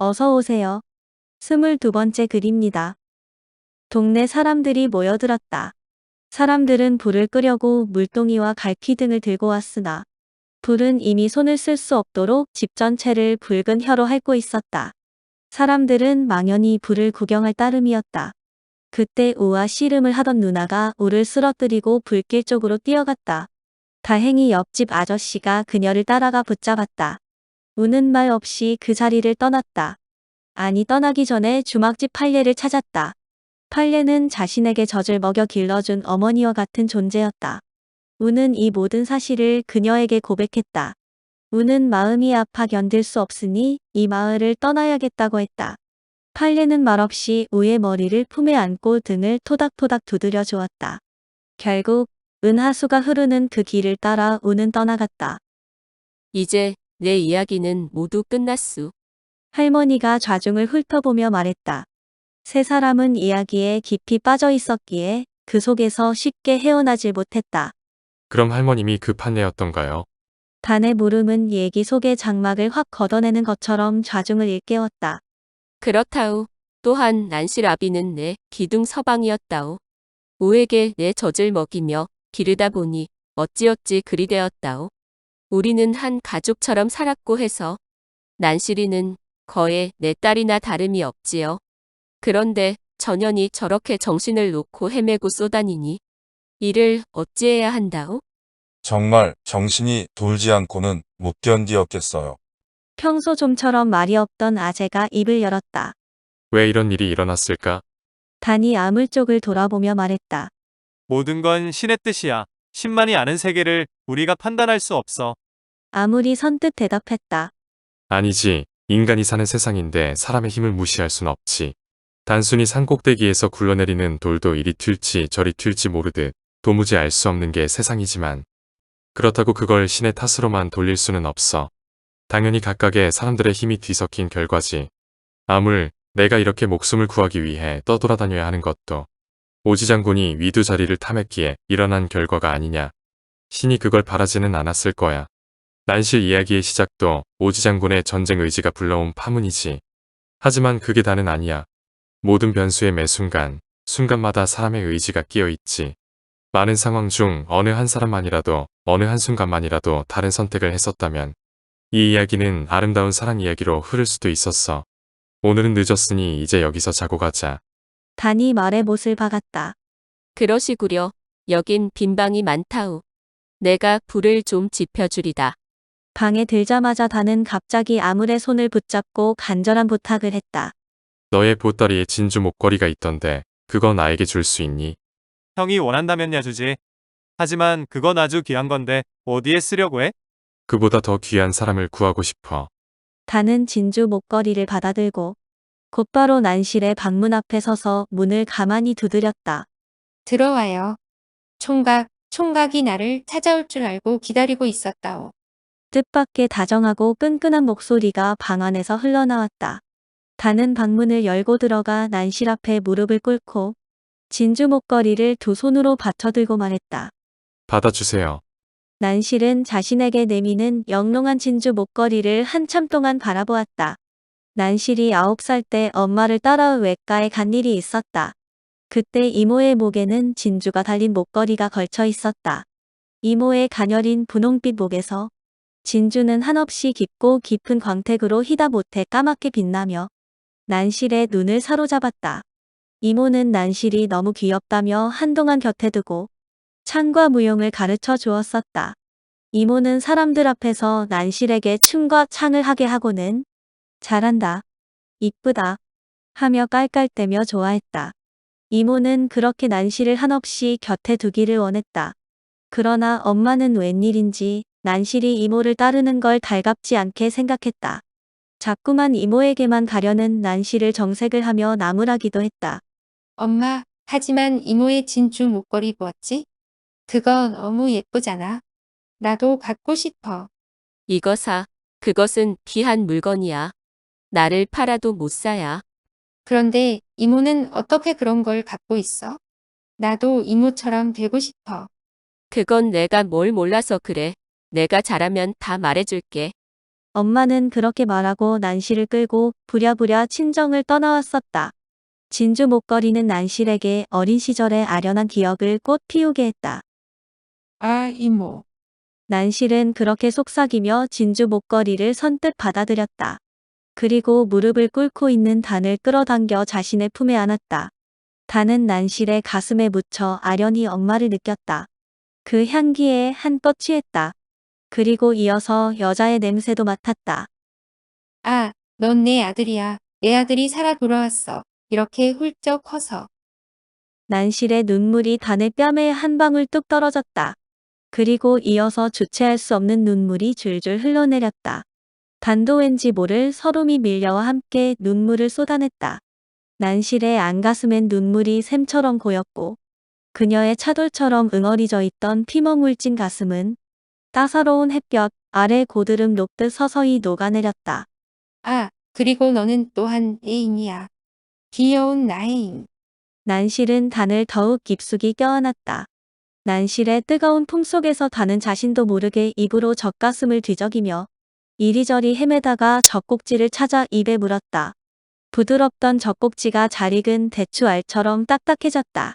어서 오세요. 22번째 글입니다. 동네 사람들이 모여들었다. 사람들은 불을 끄려고 물동이와 갈퀴 등을 들고 왔으나 불은 이미 손을 쓸 수 없도록 집 전체를 붉은 혀로 핥고 있었다. 사람들은 망연히 불을 구경할 따름이었다. 그때 우와 씨름을 하던 누나가 우를 쓰러뜨리고 불길 쪽으로 뛰어갔다. 다행히 옆집 아저씨가 그녀를 따라가 붙잡았다. 우는 말 없이 그 자리를 떠났다. 아니 떠나기 전에 주막집 팔례를 찾았다. 팔례는 자신에게 젖을 먹여 길러준 어머니와 같은 존재였다. 우는 이 모든 사실을 그녀에게 고백했다. 우는 마음이 아파 견딜 수 없으니 이 마을을 떠나야겠다고 했다. 팔례는 말없이 우의 머리를 품에 안고 등을 토닥토닥 두드려 주었다. 결국 은하수가 흐르는 그 길을 따라 우는 떠나갔다. 이제 내 이야기는 모두 끝났수. 할머니가 좌중을 훑어보며 말했다. 세 사람은 이야기에 깊이 빠져 있었기에 그 속에서 쉽게 헤어나질 못했다. 그럼 할머님이 그 판례였던가요? 단의 물음은 얘기 속의 장막을 확 걷어내는 것처럼 좌중을 일깨웠다. 그렇다우. 또한 난실아비는 내 기둥 서방이었다오. 우에게 내 젖을 먹이며 기르다 보니 어찌어찌 그리 되었다오. 우리는 한 가족처럼 살았고 해서 난실이는 거의 내 딸이나 다름이 없지요. 그런데 전현이 저렇게 정신을 놓고 헤매고 쏘다니니 이를 어찌해야 한다오? 정말 정신이 돌지 않고는 못 견디었겠어요. 평소 좀처럼 말이 없던 아재가 입을 열었다. 왜 이런 일이 일어났을까? 단이 아물 쪽을 돌아보며 말했다. 모든 건 신의 뜻이야. 신만이 아는 세계를 우리가 판단할 수 없어. 아물이 선뜻 대답했다. 아니지. 인간이 사는 세상인데 사람의 힘을 무시할 순 없지. 단순히 산꼭대기에서 굴러내리는 돌도 이리 튈지 저리 튈지 모르듯 도무지 알 수 없는 게 세상이지만 그렇다고 그걸 신의 탓으로만 돌릴 수는 없어. 당연히 각각의 사람들의 힘이 뒤섞인 결과지. 아물, 내가 이렇게 목숨을 구하기 위해 떠돌아다녀야 하는 것도 오지 장군이 위두 자리를 탐했기에 일어난 결과가 아니냐. 신이 그걸 바라지는 않았을 거야. 난실 이야기의 시작도 오지 장군의 전쟁 의지가 불러온 파문이지. 하지만 그게 다는 아니야. 모든 변수의 매 순간, 순간마다 사람의 의지가 끼어있지. 많은 상황 중 어느 한 사람만이라도 어느 한순간만이라도 다른 선택을 했었다면 이 이야기는 아름다운 사랑 이야기로 흐를 수도 있었어. 오늘은 늦었으니 이제 여기서 자고 가자. 단이 말의 못을 박았다. 그러시구려. 여긴 빈방이 많다우. 내가 불을 좀 지펴주리다. 방에 들자마자 단은 갑자기 아물의 손을 붙잡고 간절한 부탁을 했다. 너의 보따리에 진주 목걸이가 있던데 그거 나에게 줄 수 있니? 형이 원한다면야 주지. 하지만 그건 아주 귀한 건데 어디에 쓰려고 해? 그보다 더 귀한 사람을 구하고 싶어. 단은 진주 목걸이를 받아들고 곧바로 난실의 방문 앞에 서서 문을 가만히 두드렸다. 들어와요. 총각이 나를 찾아올 줄 알고 기다리고 있었다오. 뜻밖의 다정하고 끈끈한 목소리가 방 안에서 흘러나왔다. 단은 방문을 열고 들어가 난실 앞에 무릎을 꿇고 진주 목걸이를 두 손으로 받쳐들고 말했다. 받아주세요. 난실은 자신에게 내미는 영롱한 진주 목걸이를 한참 동안 바라보았다. 난실이 9살 때 엄마를 따라 외가에 간 일이 있었다. 그때 이모의 목에는 진주가 달린 목걸이가 걸쳐 있었다. 이모의 가녀린 분홍빛 목에서 진주는 한없이 깊고 깊은 광택으로 희다못해 까맣게 빛나며 난실의 눈을 사로잡았다. 이모는 난실이 너무 귀엽다며 한동안 곁에 두고 창과 무용을 가르쳐 주었었다. 이모는 사람들 앞에서 난실에게 춤과 창을 하게 하고는 잘한다, 이쁘다 하며 깔깔대며 좋아했다. 이모는 그렇게 난실을 한없이 곁에 두기를 원했다. 그러나 엄마는 웬일인지 난실이 이모를 따르는 걸 달갑지 않게 생각했다. 자꾸만 이모에게만 가려는 난실을 정색을 하며 나무라기도 했다. 엄마, 하지만 이모의 진주 목걸이 보았지? 그거 너무 예쁘잖아. 나도 갖고 싶어. 이거 사. 그것은 귀한 물건이야. 나를 팔아도 못 사야. 그런데 이모는 어떻게 그런 걸 갖고 있어? 나도 이모처럼 되고 싶어. 그건 내가 뭘 몰라서 그래. 내가 잘하면 다 말해줄게. 엄마는 그렇게 말하고 난실을 끌고 부랴부랴 친정을 떠나왔었다. 진주 목걸이는 난실에게 어린 시절의 아련한 기억을 꽃 피우게 했다. 아, 이모. 난실은 그렇게 속삭이며 진주 목걸이를 선뜻 받아들였다. 그리고 무릎을 꿇고 있는 단을 끌어당겨 자신의 품에 안았다. 단은 난실의 가슴에 묻혀 아련히 엄마를 느꼈다. 그 향기에 한껏 취했다. 그리고 이어서 여자의 냄새도 맡았다. 아, 넌 내 아들이야. 내 아들이 살아 돌아왔어. 이렇게 훌쩍 커서. 난실의 눈물이 단의 뺨에 한 방울 뚝 떨어졌다. 그리고 이어서 주체할 수 없는 눈물이 줄줄 흘러내렸다. 단도 왠지 모를 서름이 밀려와 함께 눈물을 쏟아냈다. 난실의 안가슴엔 눈물이 샘처럼 고였고 그녀의 차돌처럼 응어리져 있던 피멍 울진 가슴은 따사로운 햇볕 아래 고드름 녹듯 서서히 녹아내렸다. 아, 그리고 너는 또한 애인이야. 귀여운 나의 인. 난실은 단을 더욱 깊숙이 껴안았다. 난실의 뜨거운 품속에서 단은 자신도 모르게 입으로 젖가슴을 뒤적이며 이리저리 헤매다가 젖꼭지를 찾아 입에 물었다. 부드럽던 젖꼭지가 잘 익은 대추알처럼 딱딱해졌다.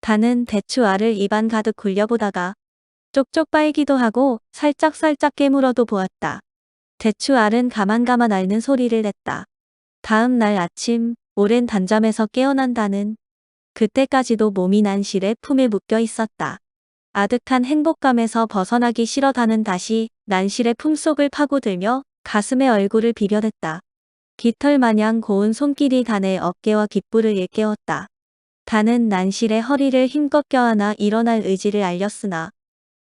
단은 대추알을 입안 가득 굴려보다가 쪽쪽 빨기도 하고 살짝살짝 깨물어도 보았다. 대추알은 가만가만 앓는 소리를 냈다. 다음 날 아침 오랜 단잠에서 깨어난 단은 그때까지도 몸이 난실의 품에 묶여 있었다. 아득한 행복감에서 벗어나기 싫어 단은 다시 난실의 품속을 파고들며 가슴에 얼굴을 비벼댔다. 깃털 마냥 고운 손길이 단의 어깨와 귓불을 일깨웠다. 단은 난실의 허리를 힘껏 껴안아 일어날 의지를 알렸으나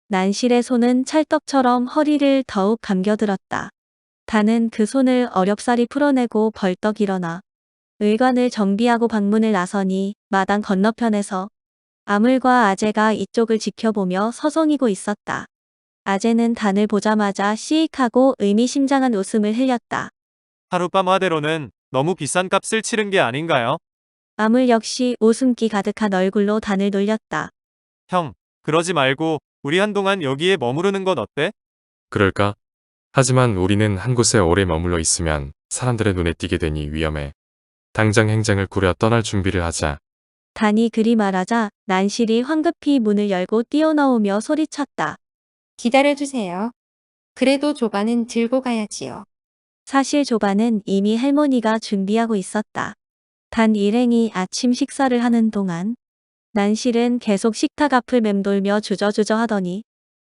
난실의 손은 찰떡처럼 허리를 더욱 감겨들었다. 단은 그 손을 어렵사리 풀어내고 벌떡 일어나 의관을 정비하고 방문을 나서니 마당 건너편에서 아물과 아재가 이쪽을 지켜보며 서성이고 있었다. 아재는 단을 보자마자 씩하고 의미심장한 웃음을 흘렸다. 하룻밤 화대로는 너무 비싼 값을 치른 게 아닌가요? 아물 역시 웃음기 가득한 얼굴로 단을 놀렸다. 형, 그러지 말고 우리 한동안 여기에 머무르는 건 어때? 그럴까? 하지만 우리는 한 곳에 오래 머물러 있으면 사람들의 눈에 띄게 되니 위험해. 당장 행장을 꾸려 떠날 준비를 하자. 단이 그리 말하자 난실이 황급히 문을 열고 뛰어나오며 소리쳤다. 기다려주세요. 그래도 조반은 들고 가야지요. 사실 조반은 이미 할머니가 준비하고 있었다. 단 일행이 아침 식사를 하는 동안 난실은 계속 식탁 앞을 맴돌며 주저주저 하더니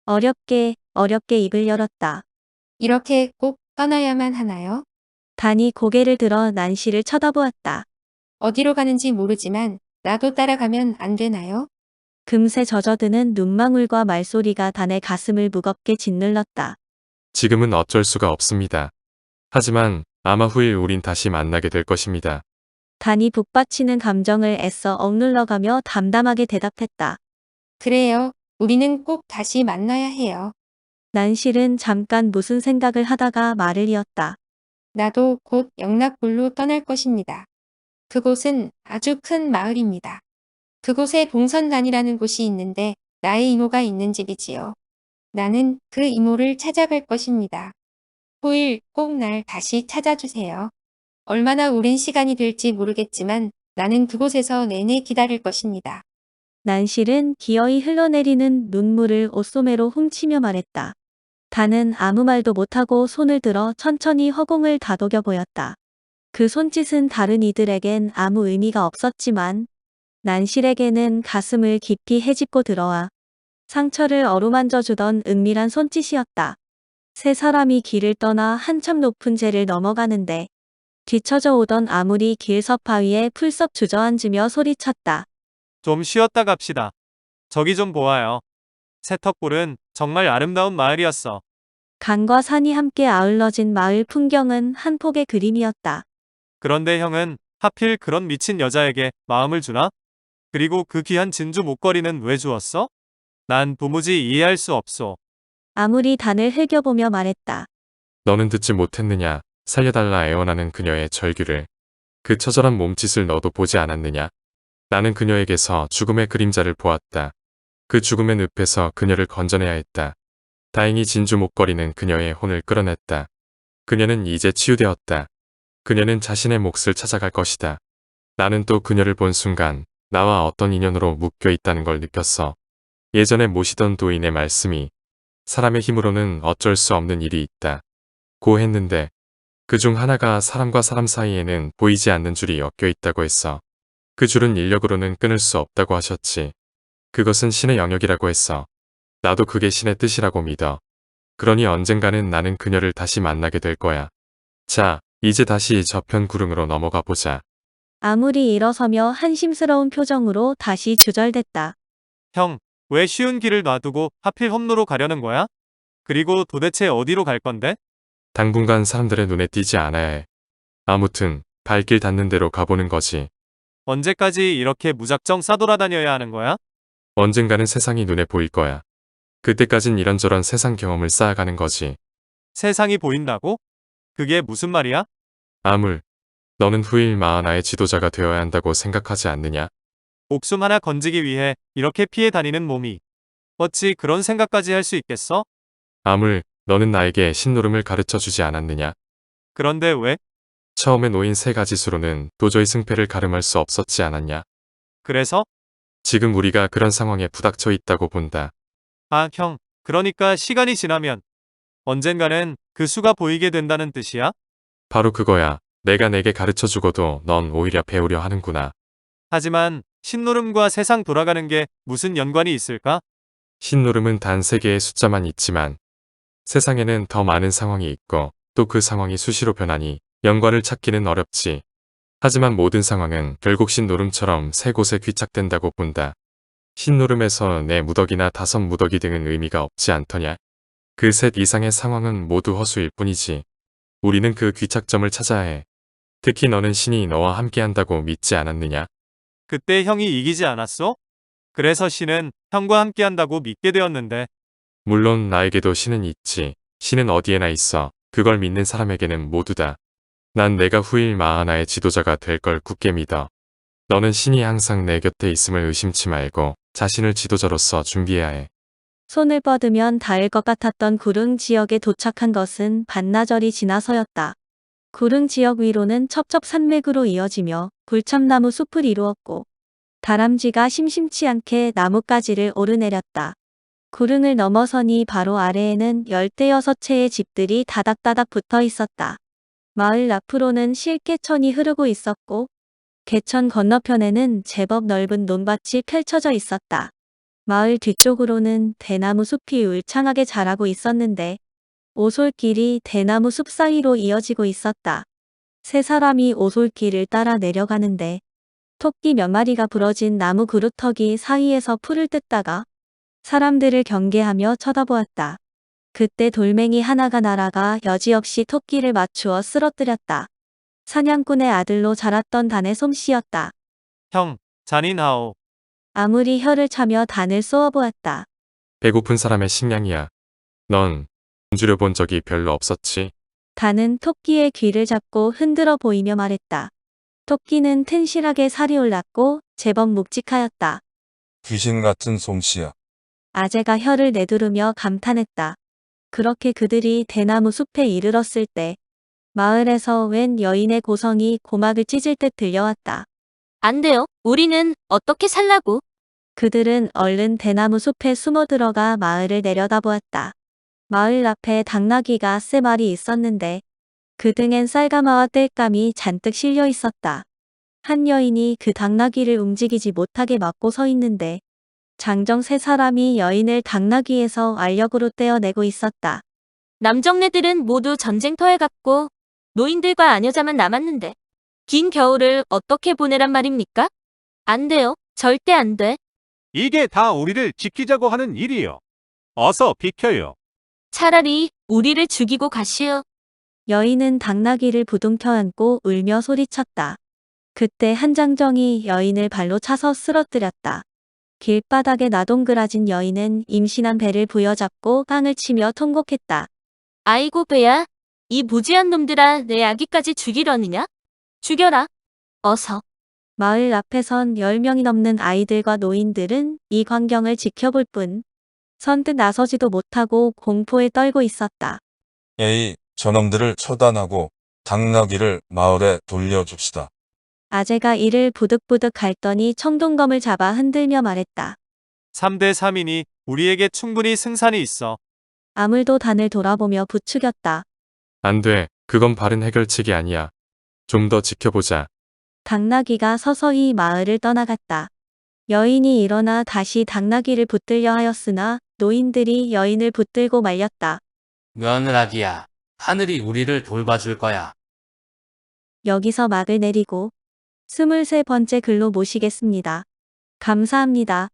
어렵게 입을 열었다. 이렇게 꼭 떠나야만 하나요? 단이 고개를 들어 난실을 쳐다보았다. 어디로 가는지 모르지만 나도 따라가면 안 되나요? 금세 젖어드는 눈망울과 말소리가 단의 가슴을 무겁게 짓눌렀다. 지금은 어쩔 수가 없습니다. 하지만 아마 후일 우린 다시 만나게 될 것입니다. 단이 북받치는 감정을 애써 억눌러가며 담담하게 대답했다. 그래요. 우리는 꼭 다시 만나야 해요. 난실은 잠깐 무슨 생각을 하다가 말을 이었다. 나도 곧 영락골로 떠날 것입니다. 그곳은 아주 큰 마을입니다. 그곳에 봉선단이라는 곳이 있는데 나의 이모가 있는 집이지요. 나는 그 이모를 찾아갈 것입니다. 후일 꼭 날 다시 찾아주세요. 얼마나 오랜 시간이 될지 모르겠지만 나는 그곳에서 내내 기다릴 것입니다. 난실은 기어이 흘러내리는 눈물을 옷소매로 훔치며 말했다. 단은 아무 말도 못하고 손을 들어 천천히 허공을 다독여 보였다. 그 손짓은 다른 이들에겐 아무 의미가 없었지만 난실에게는 가슴을 깊이 헤집고 들어와 상처를 어루만져 주던 은밀한 손짓이었다. 세 사람이 길을 떠나 한참 높은 제를 넘어가는데 뒤처져 오던 아물이 길 서파 위에 풀썩 주저앉으며 소리쳤다. 좀 쉬었다 갑시다. 저기 좀 보아요. 새턱볼은 정말 아름다운 마을이었어. 강과 산이 함께 아울러진 마을 풍경은 한 폭의 그림이었다. 그런데 형은 하필 그런 미친 여자에게 마음을 주나? 그리고 그 귀한 진주 목걸이는 왜 주었어? 난 도무지 이해할 수 없소. 아물이 단을 흘겨보며 말했다. 너는 듣지 못했느냐? 살려달라 애원하는 그녀의 절규를. 그 처절한 몸짓을 너도 보지 않았느냐? 나는 그녀에게서 죽음의 그림자를 보았다. 그 죽음의 늪에서 그녀를 건져내야 했다. 다행히 진주 목걸이는 그녀의 혼을 끌어냈다. 그녀는 이제 치유되었다. 그녀는 자신의 몫을 찾아갈 것이다. 나는 또 그녀를 본 순간 나와 어떤 인연으로 묶여 있다는 걸 느꼈어. 예전에 모시던 도인의 말씀이 사람의 힘으로는 어쩔 수 없는 일이 있다. 고 했는데 그 중 하나가 사람과 사람 사이에는 보이지 않는 줄이 엮여 있다고 했어. 그 줄은 인력으로는 끊을 수 없다고 하셨지. 그것은 신의 영역이라고 했어. 나도 그게 신의 뜻이라고 믿어. 그러니 언젠가는 나는 그녀를 다시 만나게 될 거야. 자, 이제 다시 저편 구릉으로 넘어가 보자. 아무리 일어서며 한심스러운 표정으로 다시 주절댔다. 형, 왜 쉬운 길을 놔두고 하필 험로로 가려는 거야? 그리고 도대체 어디로 갈 건데? 당분간 사람들의 눈에 띄지 않아야 해. 아무튼 발길 닿는 대로 가보는 거지. 언제까지 이렇게 무작정 싸돌아다녀야 하는 거야? 언젠가는 세상이 눈에 보일 거야. 그때까진 이런저런 세상 경험을 쌓아가는 거지. 세상이 보인다고? 그게 무슨 말이야? 아물, 너는 후일 마하나의 지도자가 되어야 한다고 생각하지 않느냐? 목숨 하나 건지기 위해 이렇게 피해 다니는 몸이 어찌 그런 생각까지 할 수 있겠어? 아물, 너는 나에게 신노름을 가르쳐 주지 않았느냐? 그런데 왜? 처음에 놓인 3가지 수로는 도저히 승패를 가름할 수 없었지 않았냐? 그래서? 지금 우리가 그런 상황에 부닥쳐 있다고 본다. 아, 형, 그러니까 시간이 지나면 언젠가는 그 수가 보이게 된다는 뜻이야? 바로 그거야. 내가 내게 가르쳐 주고도 넌 오히려 배우려 하는구나. 하지만 신노름과 세상 돌아가는 게 무슨 연관이 있을까? 신노름은 단 3개의 숫자만 있지만 세상에는 더 많은 상황이 있고 또 그 상황이 수시로 변하니 연관을 찾기는 어렵지. 하지만 모든 상황은 결국 신노름처럼 3곳에 귀착된다고 본다. 신노름에서 내 무덕이나 다섯 무덕이 등은 의미가 없지 않더냐. 그 셋 이상의 상황은 모두 허수일 뿐이지. 우리는 그 귀착점을 찾아야 해. 특히 너는 신이 너와 함께한다고 믿지 않았느냐? 그때 형이 이기지 않았어? 그래서 신은 형과 함께한다고 믿게 되었는데 물론 나에게도 신은 있지. 신은 어디에나 있어. 그걸 믿는 사람에게는 모두다. 난 내가 후일 마하나의 지도자가 될 걸 굳게 믿어. 너는 신이 항상 내 곁에 있음을 의심치 말고 자신을 지도자로서 준비해야 해. 손을 뻗으면 닿을 것 같았던 구릉 지역에 도착한 것은 반나절이 지나서였다. 구릉 지역 위로는 첩첩산맥으로 이어지며 불참나무 숲을 이루었고 다람쥐가 심심치 않게 나뭇가지를 오르내렸다. 구릉을 넘어서니 바로 아래에는 16채의 집들이 다닥다닥 붙어 있었다. 마을 앞으로는 실개천이 흐르고 있었고 개천 건너편에는 제법 넓은 논밭이 펼쳐져 있었다. 마을 뒤쪽으로는 대나무 숲이 울창하게 자라고 있었는데 오솔길이 대나무 숲 사이로 이어지고 있었다. 3사람이 오솔길을 따라 내려가는데 토끼 몇 마리가 부러진 나무 그루터기 사이에서 풀을 뜯다가 사람들을 경계하며 쳐다보았다. 그때 돌멩이 하나가 날아가 여지없이 토끼를 맞추어 쓰러뜨렸다. 사냥꾼의 아들로 자랐던 단의 솜씨였다. 형, 잔인하오. 아무리 혀를 차며 단을 쏘아보았다. 배고픈 사람의 식량이야. 넌 굶주려 본 적이 별로 없었지? 단은 토끼의 귀를 잡고 흔들어 보이며 말했다. 토끼는 튼실하게 살이 올랐고 제법 묵직하였다. 귀신 같은 솜씨야. 아재가 혀를 내두르며 감탄했다. 그렇게 그들이 대나무 숲에 이르렀을 때 마을에서 웬 여인의 고성이 고막을 찢을 듯 들려왔다. 안 돼요. 우리는 어떻게 살라고? 그들은 얼른 대나무 숲에 숨어 들어가 마을을 내려다보았다. 마을 앞에 당나귀가 3마리 있었는데 그 등엔 쌀가마와 땔감이 잔뜩 실려 있었다. 한 여인이 그 당나귀를 움직이지 못하게 막고 서 있는데 장정 3사람이 여인을 당나귀에서 알력으로 떼어내고 있었다. 남정네들은 모두 전쟁터에 갔고 노인들과 아녀자만 남았는데 긴 겨울을 어떻게 보내란 말입니까? 안 돼요. 절대 안 돼. 이게 다 우리를 지키자고 하는 일이요. 어서 비켜요. 차라리 우리를 죽이고 가시오. 여인은 당나귀를 부둥켜 안고 울며 소리쳤다. 그때 한장정이 여인을 발로 차서 쓰러뜨렸다. 길바닥에 나동그라진 여인은 임신한 배를 부여잡고 깡을 치며 통곡했다. 아이고 배야. 이 무지한 놈들아 내 아기까지 죽이려느냐? 죽여라. 어서. 마을 앞에선 10명이 넘는 아이들과 노인들은 이 광경을 지켜볼 뿐 선뜻 나서지도 못하고 공포에 떨고 있었다. 에이, 저놈들을 처단하고 당나귀를 마을에 돌려줍시다. 아재가 이를 부득부득 갉더니 청동검을 잡아 흔들며 말했다. 3대 3이니 우리에게 충분히 승산이 있어. 아물도 단을 돌아보며 부추겼다. 안 돼. 그건 바른 해결책이 아니야. 좀 더 지켜보자. 당나귀가 서서히 마을을 떠나갔다. 여인이 일어나 다시 당나귀를 붙들려 하였으나 노인들이 여인을 붙들고 말렸다. 며느라기야, 하늘이 우리를 돌봐줄 거야. 여기서 막을 내리고 23번째 글로 모시겠습니다. 감사합니다.